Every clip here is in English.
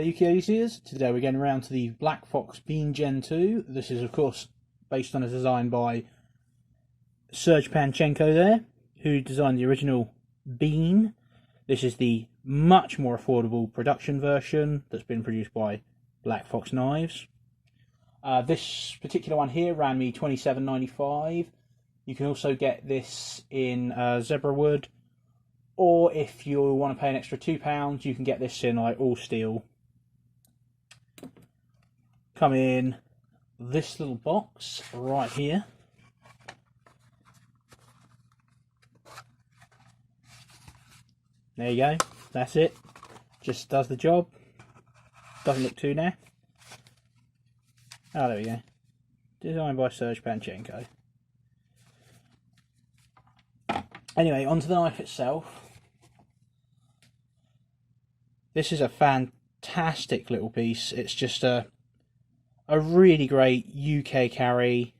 UK users. Today we're getting around to the BlackFox Bean Gen 2. This is of course based on a design by Serge Panchenko there, who designed the original Bean. This is the much more affordable production version that's been produced by BlackFox Knives. This particular one here ran me $27.95. You can also get this in zebra wood, or if you want to pay an extra £2, you can get this in like all steel. Come in this little box right here. There you go, that's it. Just does the job. Doesn't look too naff. Oh, there we go. Designed by Serge Panchenko. Anyway, onto the knife itself. This is a fantastic little piece. It's just a really great UK carry.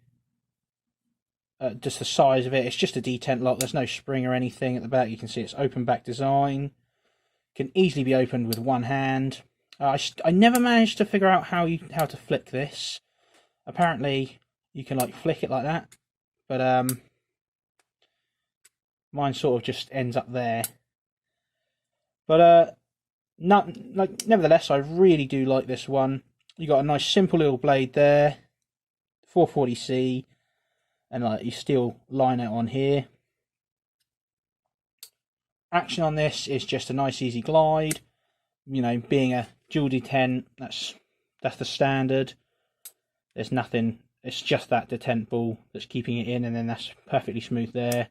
Just the size of it. It's just a detent lock. There's no spring or anything at the back. You can see it's open back design. Can easily be opened with one hand. I never managed to figure out how to flick this. Apparently, you can like flick it like that, but mine sort of just ends up there. But nevertheless, I really do like this one. You got a nice simple little blade there, 440C, and like your steel liner on here. Action on this is just a nice easy glide. You know, being a dual detent, that's the standard. There's nothing. It's just that detent ball that's keeping it in, and then that's perfectly smooth there,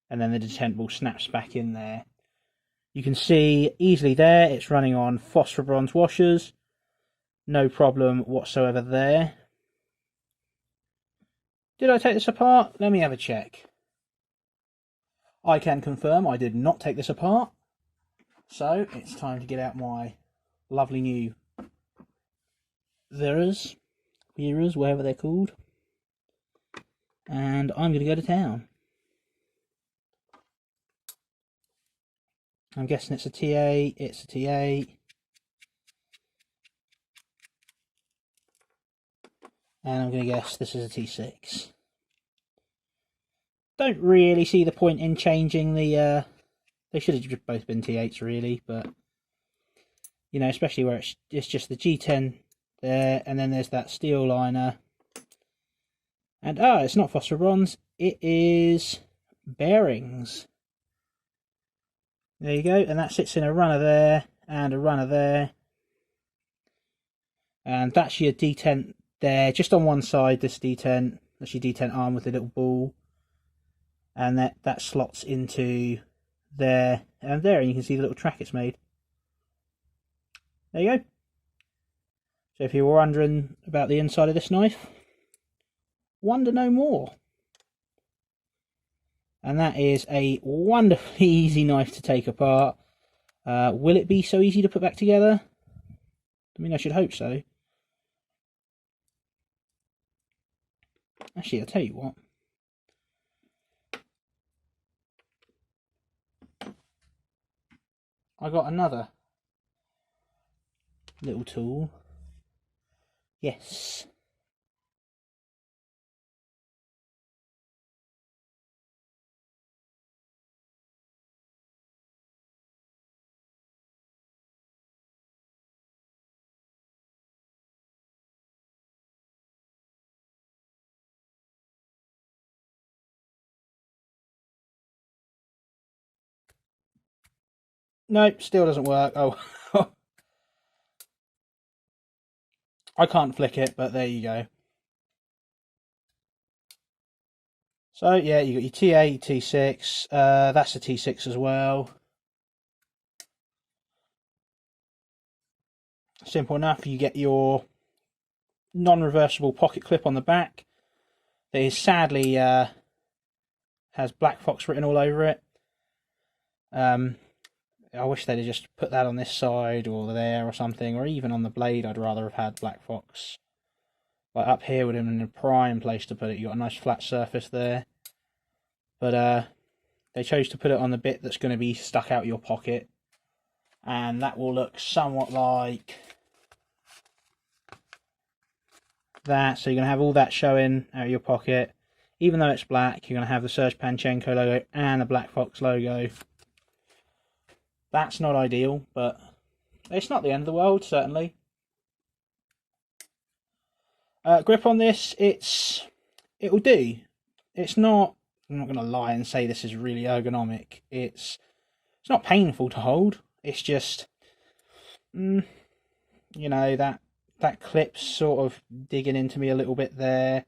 and then the detent ball snaps back in there. You can see easily there. It's running on phosphor bronze washers. No problem whatsoever there. Did I take this apart? Let me have a check. I can confirm I did not take this apart. So it's time to get out my lovely new Veras, whatever they're called. And I'm going to go to town. I'm guessing it's a TA. It's a TA. And I'm going to guess this is a T6. Don't really see the point in changing the... They should have both been T8s really, but... You know, especially where it's just the G10 there, and then there's that steel liner. And, it's not phosphor bronze, it is bearings. There you go, and that sits in a runner there, and a runner there. And that's your detent there, just on one side, this detent. That's your detent arm with the little ball. And that slots into there and there, and you can see the little track it's made. There you go. So if you were wondering about the inside of this knife, wonder no more. And that is a wonderfully easy knife to take apart. Will it be so easy to put back together? I mean, I should hope so. Actually, I'll tell you what. I got another little tool. Yes. Nope, still doesn't work. Oh, I can't flick it, but there you go. So yeah, you got your T8, T6. That's a T6 as well. Simple enough. You get your non-reversible pocket clip on the back. That is sadly has BlackFox written all over it. I wish they'd have just put that on this side or there or something, or even on the blade. I'd rather have had BlackFox. Like up here would have been a prime place to put it. You got a nice flat surface there, but they chose to put it on the bit that's going to be stuck out your pocket, and that will look somewhat like that, so you're going to have all that showing out of your pocket. Even though it's black, you're going to have the Serge Panchenko logo and the BlackFox logo. That's not ideal, but it's not the end of the world, certainly. Grip on this, it'll do. It's not, I'm not going to lie and say this is really ergonomic. It's not painful to hold. It's just, you know, that clip's sort of digging into me a little bit there.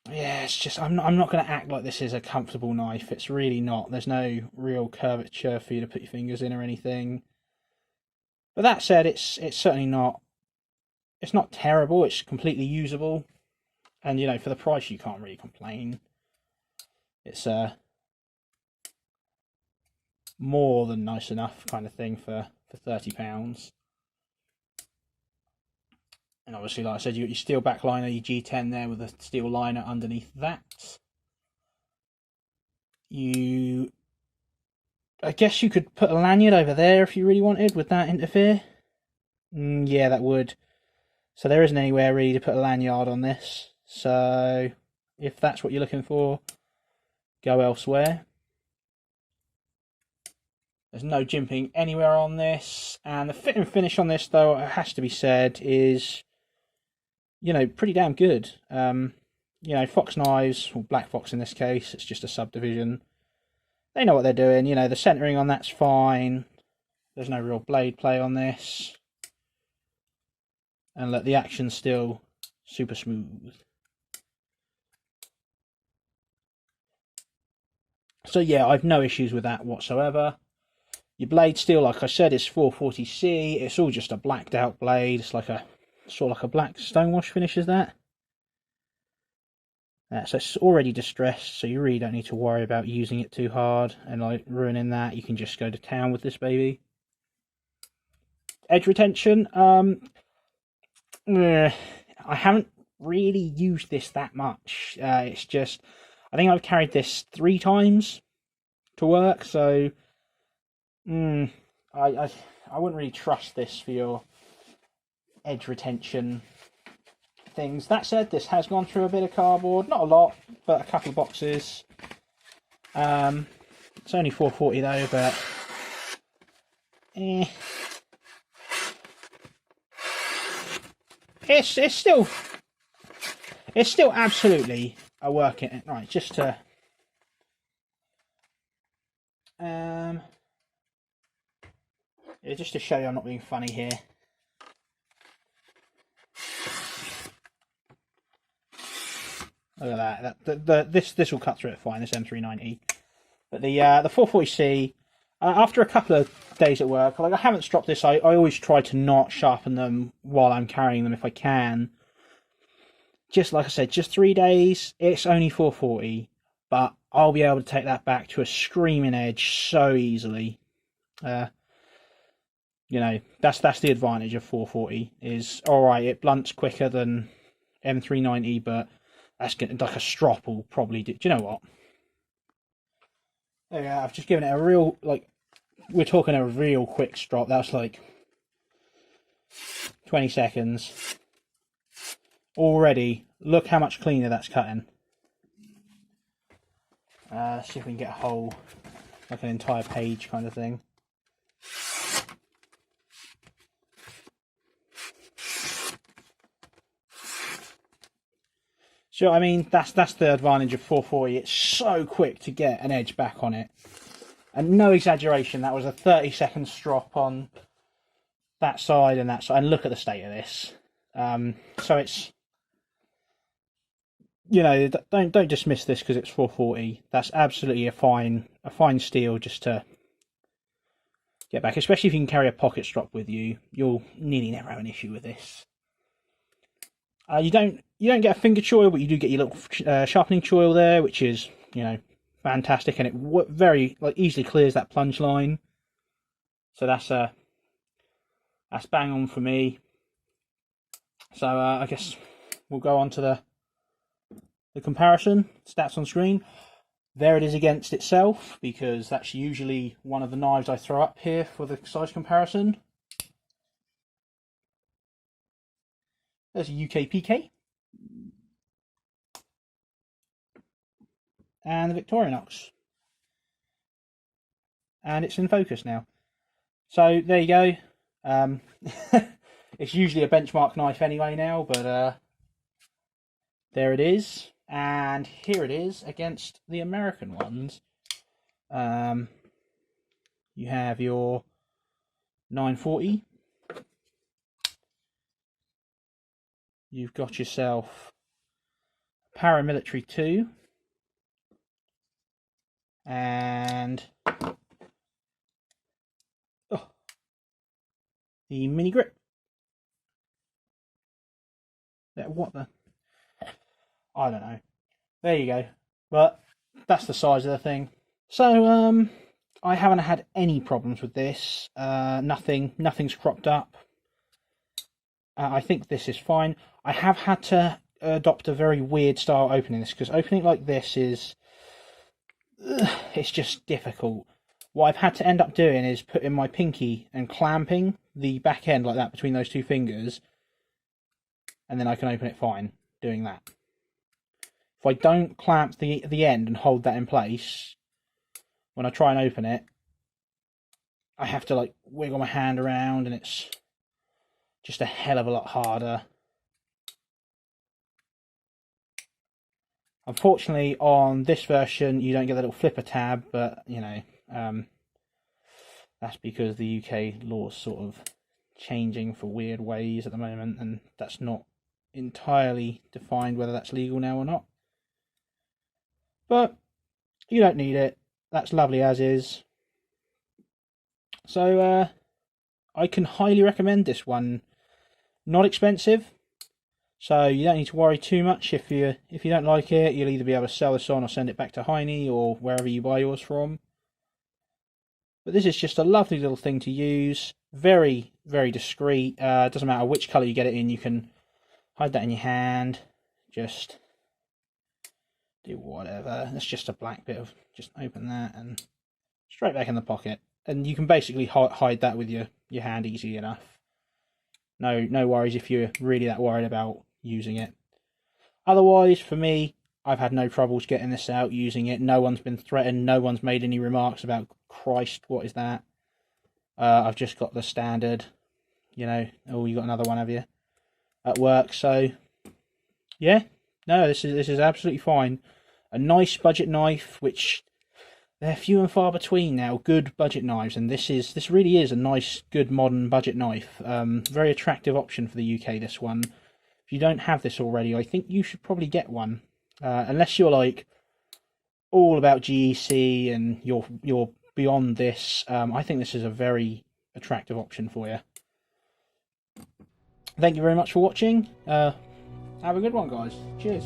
Yeah, it's just, I'm not going to act like this is a comfortable knife. It's really not. There's no real curvature for you to put your fingers in or anything. But that said, it's certainly not, it's not terrible. It's completely usable. And, you know, for the price, you can't really complain. It's more than nice enough kind of thing for £30. And obviously, like I said, you got your steel back liner, your G10 there with a steel liner underneath that. I guess you could put a lanyard over there if you really wanted. Would that interfere? Yeah, that would. So there isn't anywhere really to put a lanyard on this. So if that's what you're looking for, go elsewhere. There's no jimping anywhere on this. And the fit and finish on this, though, it has to be said, is, you know, pretty damn good. You know, Fox knives, or BlackFox in this case, it's just a subdivision. They know what they're doing. You know, the centering on that's fine. There's no real blade play on this. And look, the action's still super smooth. So yeah, I've no issues with that whatsoever. Your blade steel, like I said, is 440C. It's all just a blacked out blade. It's like a sort of like a black stonewash finish, is that? So it's already distressed, so you really don't need to worry about using it too hard and like ruining that. You can just go to town with this baby. Edge retention, I haven't really used this that much. It's just, I think I've carried this 3 times to work, so I wouldn't really trust this for your edge retention things. That said, this has gone through a bit of cardboard, not a lot, but a couple of boxes. It's only 440 though, but it's still absolutely a working. Right, just to just to show you I'm not being funny here. Look at that. This will cut through it fine. This M390, but the 440C. After a couple of days at work, like I haven't stropped this. I always try to not sharpen them while I'm carrying them if I can. Just like I said, just 3 days. It's only 440, but I'll be able to take that back to a screaming edge so easily. You know, that's the advantage of 440. Is alright, it blunts quicker than M390, but that's getting like a strop will probably do. Do you know what? Yeah, I've just given it a real, like, we're talking a real quick strop. That's like 20 seconds. Already, look how much cleaner that's cutting. Let's see if we can get a whole, like an entire page kind of thing. So I mean, that's the advantage of 440. It's so quick to get an edge back on it, and no exaggeration, that was a 30-second strop on that side and that side. And look at the state of this. So it's, you know, don't dismiss this because it's 440. That's absolutely a fine steel just to get back, especially if you can carry a pocket strop with you. You'll nearly never have an issue with this. You don't get a finger choil, but you do get your little sharpening choil there, which is, you know, fantastic, and it very easily clears that plunge line. So that's bang on for me. So I guess we'll go on to the comparison. Stats on screen. There it is against itself, because that's usually one of the knives I throw up here for the size comparison. There's a UKPK. And the Victorinox. And it's in focus now. So there you go. It's usually a benchmark knife anyway now, but there it is. And here it is against the American ones. You have your 940. You've got yourself Paramilitary 2. And the mini grip. What the? I don't know. There you go. But that's the size of the thing. So I haven't had any problems with this. Nothing's cropped up. I think this is fine. I have had to adopt a very weird style opening this, because opening like this is it's just difficult. What I've had to end up doing is putting my pinky and clamping the back end like that between those two fingers, and then I can open it fine doing that. If I don't clamp the end and hold that in place, when I try and open it, I have to like wiggle my hand around, and it's just a hell of a lot harder. Unfortunately, on this version, you don't get the little flipper tab, but, you know, that's because the UK law's sort of changing for weird ways at the moment, and that's not entirely defined whether that's legal now or not. But you don't need it. That's lovely as is. So I can highly recommend this one. Not expensive. So you don't need to worry too much. If you don't like it, you'll either be able to sell this on or send it back to Heine or wherever you buy yours from. But this is just a lovely little thing to use. Very, very discreet. Doesn't matter which colour you get it in, you can hide that in your hand. Just do whatever. It's just a black bit of, just open that and straight back in the pocket. And you can basically hide that with your hand easy enough. No worries if you're really that worried about using it. Otherwise, for me, I've had no troubles getting this out, using it. No one's been threatened. No one's made any remarks about, Christ, what is that? I've just got the standard, you know, oh, you got another one, have you? At work, so, yeah. No, this is absolutely fine. A nice budget knife, which they're few and far between now, good budget knives, and this really is a nice, good, modern budget knife. Very attractive option for the UK, this one. If you don't have this already, I think you should probably get one. Unless you're like all about GEC and you're beyond this, I think this is a very attractive option for you. Thank you very much for watching. Have a good one, guys. Cheers.